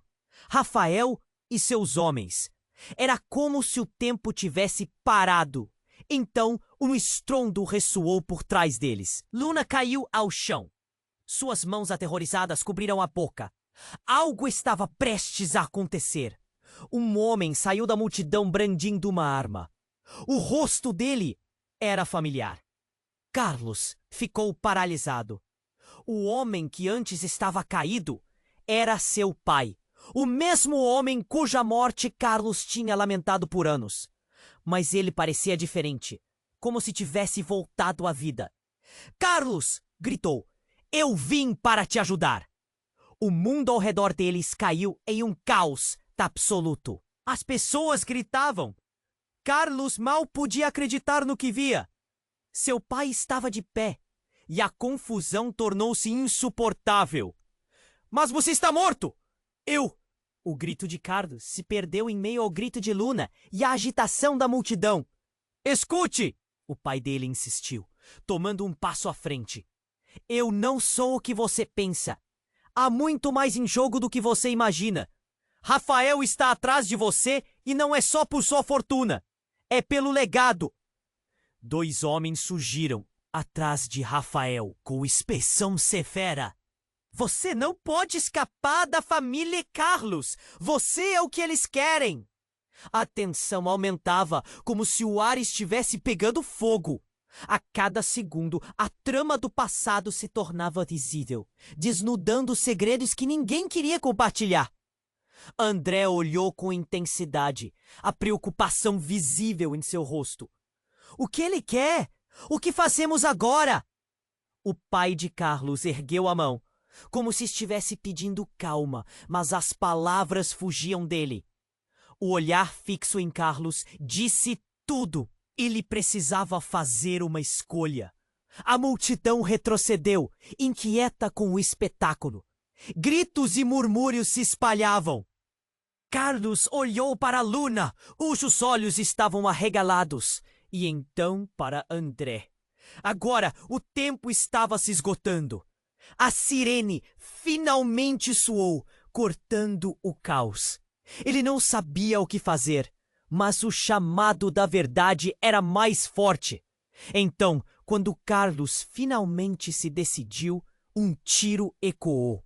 Rafael e seus homens. Era como se o tempo tivesse parado. Então, um estrondo ressoou por trás deles. Luna caiu ao chão. Suas mãos aterrorizadas cobriram a boca. Algo estava prestes a acontecer. Um homem saiu da multidão brandindo uma arma. O rosto dele era familiar. Carlos ficou paralisado. O homem que antes estava caído era seu pai. O mesmo homem cuja morte Carlos tinha lamentado por anos. Mas ele parecia diferente, como se tivesse voltado à vida. "Carlos!" gritou. "Eu vim para te ajudar!" O mundo ao redor deles caiu em um caos absoluto. As pessoas gritavam. Carlos mal podia acreditar no que via. Seu pai estava de pé, e a confusão tornou-se insuportável. "Mas você está morto!" "Eu!" O grito de Carlos se perdeu em meio ao grito de Luna e à agitação da multidão. "Escute!" O pai dele insistiu, tomando um passo à frente. "Eu não sou o que você pensa. Há muito mais em jogo do que você imagina. Rafael está atrás de você e não é só por sua fortuna. É pelo legado." 2 homens surgiram atrás de Rafael com expressão severa. "Você não pode escapar da família Carlos. Você é o que eles querem." A tensão aumentava, como se o ar estivesse pegando fogo. A cada segundo, a trama do passado se tornava visível, desnudando segredos que ninguém queria compartilhar. André olhou com intensidade, a preocupação visível em seu rosto. "O que ele quer? O que fazemos agora?" O pai de Carlos ergueu a mão, como se estivesse pedindo calma, mas as palavras fugiam dele. O olhar fixo em Carlos disse tudo. Ele precisava fazer uma escolha. A multidão retrocedeu, inquieta com o espetáculo. Gritos e murmúrios se espalhavam. Carlos olhou para Luna, cujos olhos estavam arregalados, e então para André. Agora o tempo estava se esgotando. A sirene finalmente soou, cortando o caos. Ele não sabia o que fazer, mas o chamado da verdade era mais forte. Então, quando Carlos finalmente se decidiu, um tiro ecoou.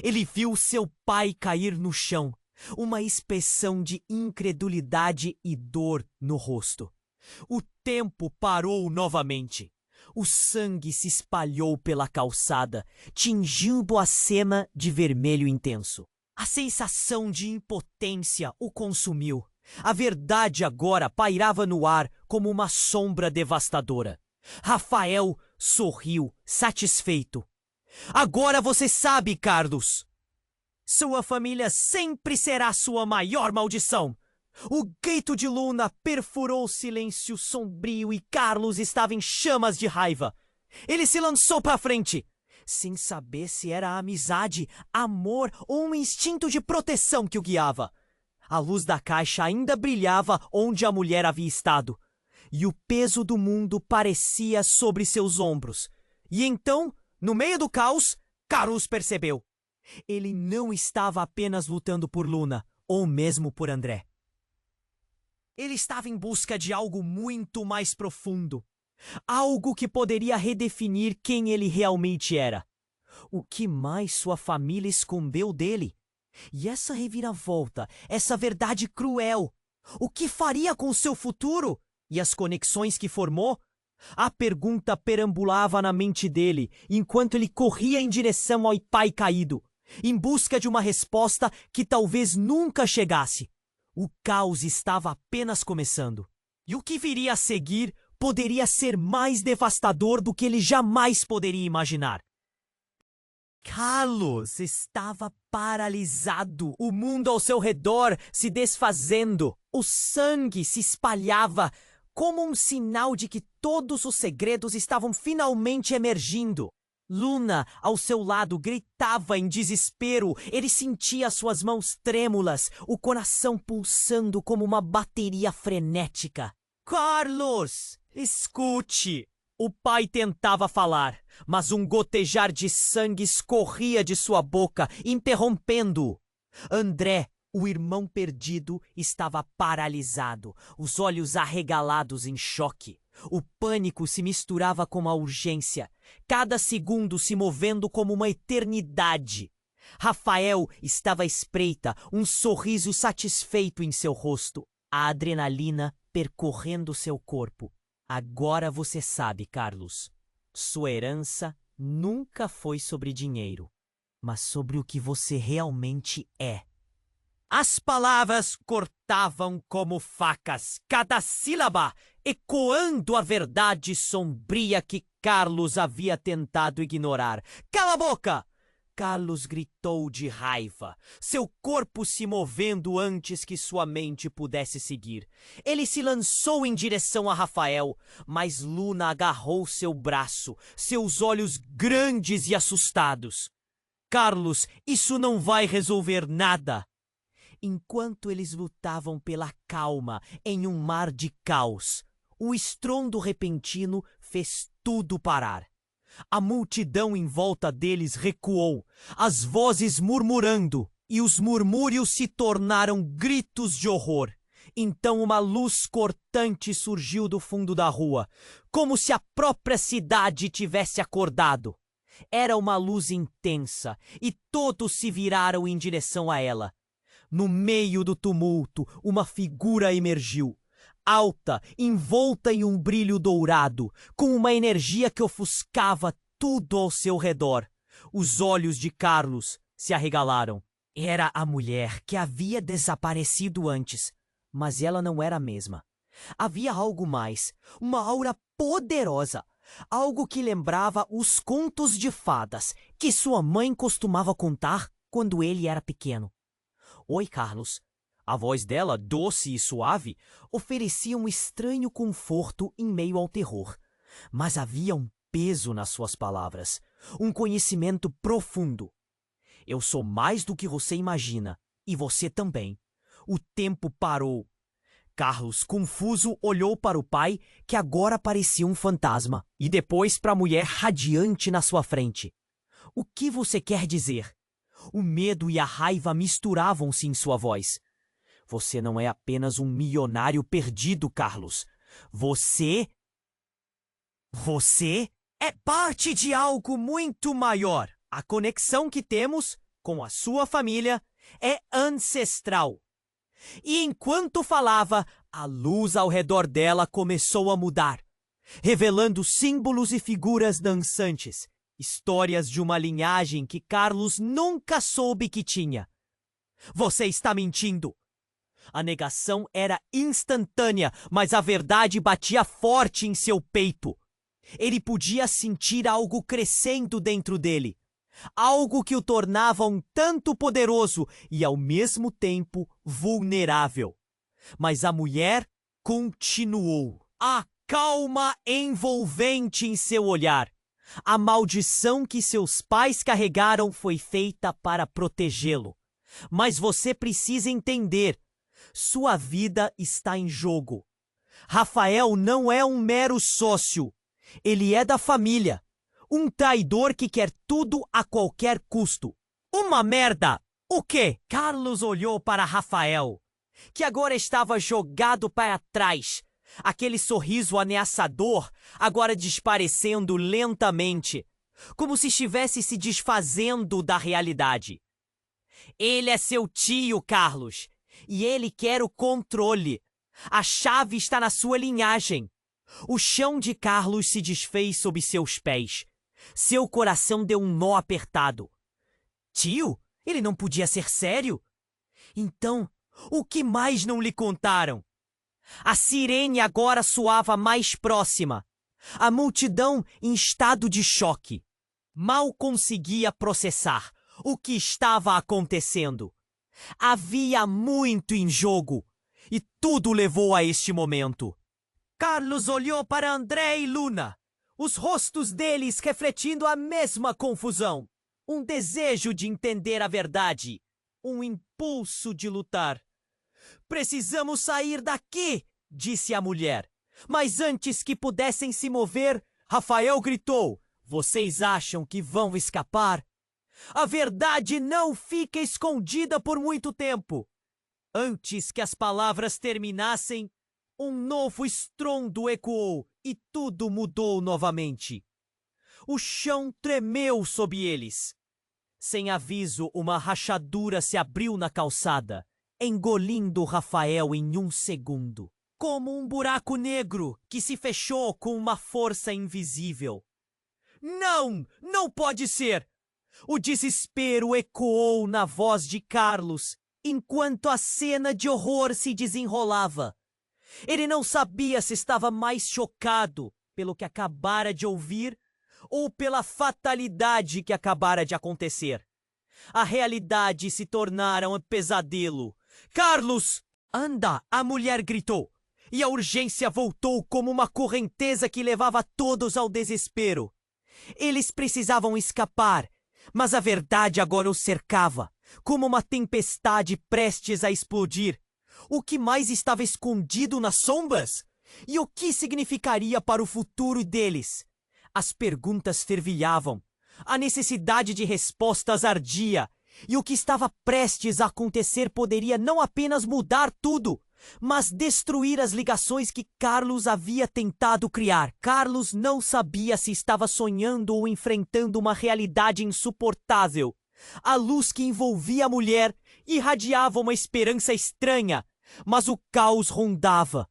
Ele viu seu pai cair no chão, uma expressão de incredulidade e dor no rosto. O tempo parou novamente. O sangue se espalhou pela calçada, tingindo a cena de vermelho intenso. A sensação de impotência o consumiu. A verdade agora pairava no ar como uma sombra devastadora. Rafael sorriu, satisfeito. "Agora você sabe, Carlos. Sua família sempre será sua maior maldição." O grito de Luna perfurou o silêncio sombrio e Carlos estava em chamas de raiva. Ele se lançou para frente, sem saber se era amizade, amor ou um instinto de proteção que o guiava. A luz da caixa ainda brilhava onde a mulher havia estado, e o peso do mundo parecia sobre seus ombros. E então, no meio do caos, Carlos percebeu. Ele não estava apenas lutando por Luna, ou mesmo por André. Ele estava em busca de algo muito mais profundo. Algo que poderia redefinir quem ele realmente era. O que mais sua família escondeu dele? E essa reviravolta, essa verdade cruel, O que faria com seu futuro? E as conexões que formou? A pergunta perambulava na mente dele, enquanto ele corria em direção ao pai caído, em busca de uma resposta que talvez nunca chegasse. O caos estava apenas começando. E o que viria a seguir poderia ser mais devastador do que ele jamais poderia imaginar. Carlos estava paralisado, o mundo ao seu redor se desfazendo. O sangue se espalhava como um sinal de que todos os segredos estavam finalmente emergindo. Luna, ao seu lado, gritava em desespero. Ele sentia suas mãos trêmulas, o coração pulsando como uma bateria frenética. Carlos, escute! O pai tentava falar, mas um gotejar de sangue escorria de sua boca, interrompendo-o. André, o irmão perdido, estava paralisado, os olhos arregalados em choque. O pânico se misturava com a urgência, cada segundo se movendo como uma eternidade. Rafael estava à espreita, um sorriso satisfeito em seu rosto, a adrenalina percorrendo seu corpo. Agora você sabe, Carlos. Sua herança nunca foi sobre dinheiro, mas sobre o que você realmente é. As palavras cortavam como facas, cada sílaba ecoando a verdade sombria que Carlos havia tentado ignorar. Cala a boca! Carlos gritou de raiva, seu corpo se movendo antes que sua mente pudesse seguir. Ele se lançou em direção a Rafael, mas Luna agarrou seu braço, seus olhos grandes e assustados. Carlos, isso não vai resolver nada. Enquanto eles lutavam pela calma em um mar de caos, o estrondo repentino fez tudo parar. A multidão em volta deles recuou, as vozes murmurando, e os murmúrios se tornaram gritos de horror. Então uma luz cortante surgiu do fundo da rua, como se a própria cidade tivesse acordado. Era uma luz intensa, e todos se viraram em direção a ela. No meio do tumulto, uma figura emergiu. Alta, envolta em um brilho dourado, com uma energia que ofuscava tudo ao seu redor. Os olhos de Carlos se arregalaram. Era a mulher que havia desaparecido antes, mas ela não era a mesma. Havia algo mais, uma aura poderosa, algo que lembrava os contos de fadas que sua mãe costumava contar quando ele era pequeno. Oi, Carlos. A voz dela, doce e suave, oferecia um estranho conforto em meio ao terror. Mas havia um peso nas suas palavras, um conhecimento profundo. Eu sou mais do que você imagina, e você também. O tempo parou. Carlos, confuso, olhou para o pai, que agora parecia um fantasma, e depois para a mulher radiante na sua frente. O que você quer dizer? O medo e a raiva misturavam-se em sua voz. Você não é apenas um milionário perdido, Carlos. Você é parte de algo muito maior. A conexão que temos com a sua família é ancestral. E enquanto falava, a luz ao redor dela começou a mudar, revelando símbolos e figuras dançantes, histórias de uma linhagem que Carlos nunca soube que tinha. Você está mentindo! A negação era instantânea, mas a verdade batia forte em seu peito. Ele podia sentir algo crescendo dentro dele, algo que o tornava um tanto poderoso e ao mesmo tempo vulnerável. Mas a mulher continuou. A calma envolvente em seu olhar. A maldição que seus pais carregaram foi feita para protegê-lo. Mas você precisa entender. Sua vida está em jogo. Rafael não é um mero sócio. Ele é da família. Um traidor que quer tudo a qualquer custo. Uma merda! O quê? Carlos olhou para Rafael, que agora estava jogado para trás. Aquele sorriso ameaçador agora desaparecendo lentamente, como se estivesse se desfazendo da realidade. Ele é seu tio, Carlos. E ele quer o controle. A chave está na sua linhagem. O chão de Carlos se desfez sob seus pés. Seu coração deu um nó apertado. Tio, ele não podia ser sério? Então, o que mais não lhe contaram? A sirene agora soava mais próxima. A multidão em estado de choque. Mal conseguia processar o que estava acontecendo. Havia muito em jogo e tudo levou a este momento. Carlos olhou para André e Luna, os rostos deles refletindo a mesma confusão. Um desejo de entender a verdade, um impulso de lutar. Precisamos sair daqui, disse a mulher. Mas antes que pudessem se mover, Rafael gritou: vocês acham que vão escapar? A verdade não fica escondida por muito tempo. Antes que as palavras terminassem, um novo estrondo ecoou e tudo mudou novamente. O chão tremeu sob eles. Sem aviso, uma rachadura se abriu na calçada, engolindo Rafael em um segundo, como um buraco negro que se fechou com uma força invisível. Não! Não pode ser! O desespero ecoou na voz de Carlos, enquanto a cena de horror se desenrolava. Ele não sabia se estava mais chocado pelo que acabara de ouvir ou pela fatalidade que acabara de acontecer. A realidade se tornara um pesadelo. Carlos! Anda! A mulher gritou. E a urgência voltou como uma correnteza que levava todos ao desespero. Eles precisavam escapar, mas a verdade agora os cercava, como uma tempestade prestes a explodir. O que mais estava escondido nas sombras? E o que significaria para o futuro deles? As perguntas fervilhavam. A necessidade de respostas ardia. E o que estava prestes a acontecer poderia não apenas mudar tudo, mas destruir as ligações que Carlos havia tentado criar. Carlos não sabia se estava sonhando ou enfrentando uma realidade insuportável. A luz que envolvia a mulher irradiava uma esperança estranha, mas o caos rondava.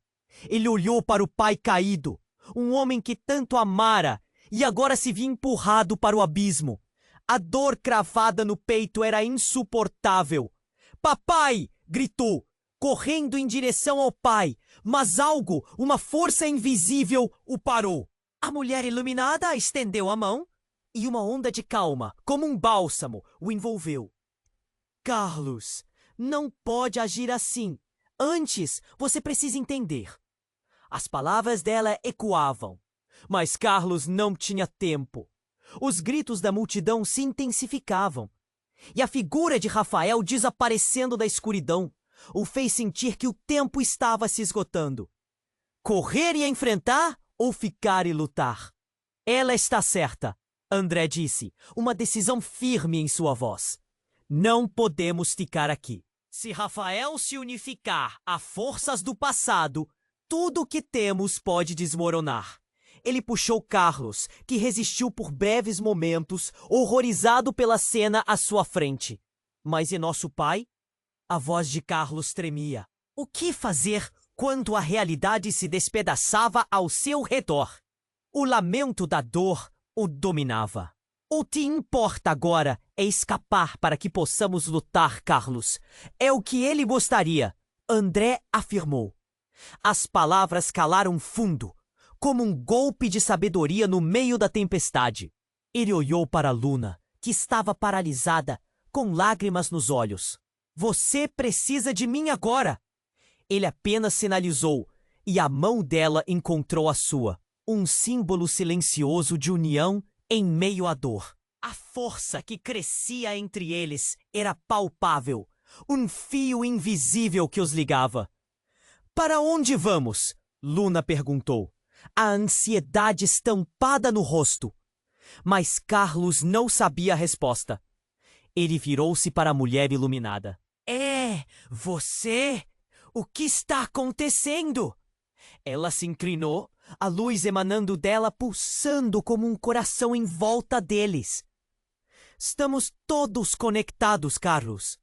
Ele olhou para o pai caído, um homem que tanto amara, e agora se via empurrado para o abismo. A dor cravada no peito era insuportável. "Papai!" gritou, correndo em direção ao pai, mas algo, uma força invisível, o parou. A mulher iluminada estendeu a mão e uma onda de calma, como um bálsamo, o envolveu. "Carlos, não pode agir assim. Antes, você precisa entender." As palavras dela ecoavam, mas Carlos não tinha tempo. Os gritos da multidão se intensificavam, e a figura de Rafael desaparecendo da escuridão o fez sentir que o tempo estava se esgotando. Correr e enfrentar ou ficar e lutar? "Ela está certa", André disse, uma decisão firme em sua voz. "Não podemos ficar aqui. Se Rafael se unificar a forças do passado, tudo o que temos pode desmoronar." Ele puxou Carlos, que resistiu por breves momentos, horrorizado pela cena à sua frente. "Mas e nosso pai?" A voz de Carlos tremia. O que fazer quando a realidade se despedaçava ao seu redor? O lamento da dor o dominava. "O que importa agora é escapar para que possamos lutar, Carlos. É o que ele gostaria", André afirmou. As palavras calaram fundo, como um golpe de sabedoria no meio da tempestade. Ele olhou para Luna, que estava paralisada, com lágrimas nos olhos. "Você precisa de mim agora." Ele apenas sinalizou, e a mão dela encontrou a sua, um símbolo silencioso de união em meio à dor. A força que crescia entre eles era palpável, um fio invisível que os ligava. "Para onde vamos?" Luna perguntou, a ansiedade estampada no rosto. Mas Carlos não sabia a resposta. Ele virou-se para a mulher iluminada. "É você? O que está acontecendo?" Ela se inclinou, a luz emanando dela pulsando como um coração em volta deles. "Estamos todos conectados, Carlos.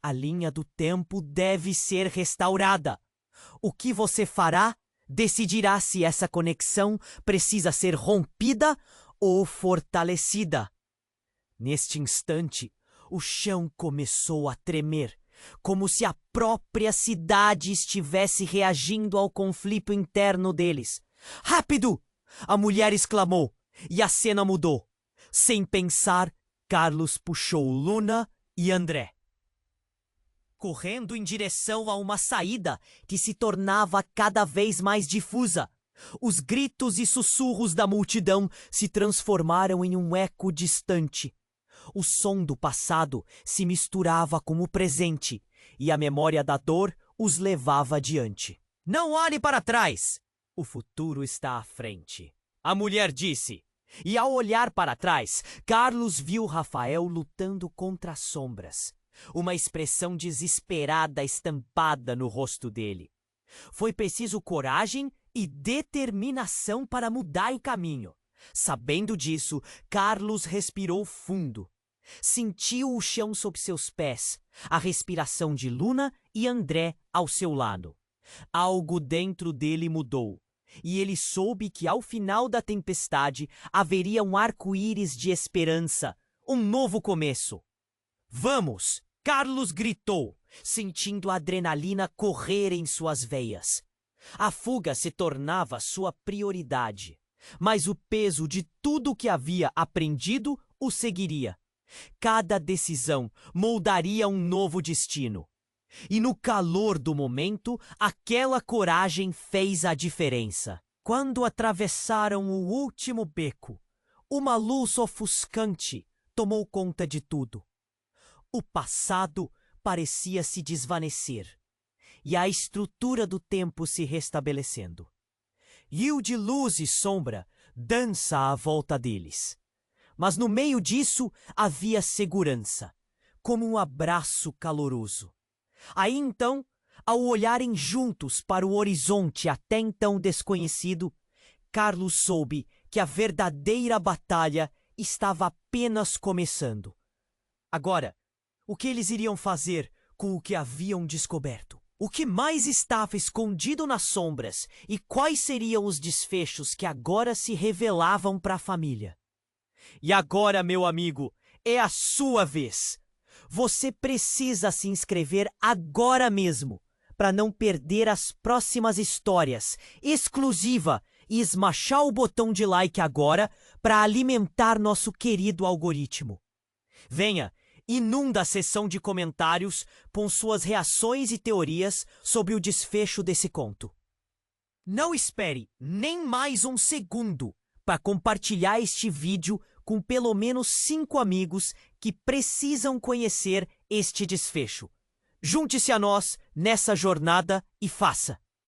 A linha do tempo deve ser restaurada. O que você fará decidirá se essa conexão precisa ser rompida ou fortalecida. Neste instante, o chão começou a tremer, como se a própria cidade estivesse reagindo ao conflito interno deles. Rápido! A mulher exclamou, e a cena mudou. Sem pensar, Carlos puxou Luna e André, correndo em direção a uma saída que se tornava cada vez mais difusa. Os gritos e sussurros da multidão se transformaram em um eco distante. O som do passado se misturava com o presente, e a memória da dor os levava adiante. Não olhe para trás! O futuro está à frente, a mulher disse. E ao olhar para trás, Carlos viu Rafael lutando contra as sombras. Uma expressão desesperada estampada no rosto dele. Foi preciso coragem e determinação para mudar o caminho. Sabendo disso, Carlos respirou fundo. Sentiu o chão sob seus pés, a respiração de Luna e André ao seu lado. Algo dentro dele mudou, e ele soube que ao final da tempestade haveria um arco-íris de esperança, um novo começo. Vamos! Carlos gritou, sentindo a adrenalina correr em suas veias. A fuga se tornava sua prioridade, mas o peso de tudo o que havia aprendido o seguiria. Cada decisão moldaria um novo destino. E no calor do momento, aquela coragem fez a diferença. Quando atravessaram o último beco, uma luz ofuscante tomou conta de tudo. O passado parecia se desvanecer, e a estrutura do tempo se restabelecendo. Rio de luz e sombra dança à volta deles. Mas no meio disso havia segurança, como um abraço caloroso. Aí então, ao olharem juntos para o horizonte até então desconhecido, Carlos soube que a verdadeira batalha estava apenas começando. Agora, o que eles iriam fazer com o que haviam descoberto? O que mais estava escondido nas sombras e quais seriam os desfechos que agora se revelavam para a família? E agora, meu amigo, é a sua vez. Você precisa se inscrever agora mesmo para não perder as próximas histórias exclusiva e esmachar o botão de like agora para alimentar nosso querido algoritmo. Venha, inunda a seção de comentários com suas reações e teorias sobre o desfecho desse conto. Não espere nem mais um segundo para compartilhar este vídeo com pelo menos 5 amigos que precisam conhecer este desfecho. Junte-se a nós nessa jornada e faça!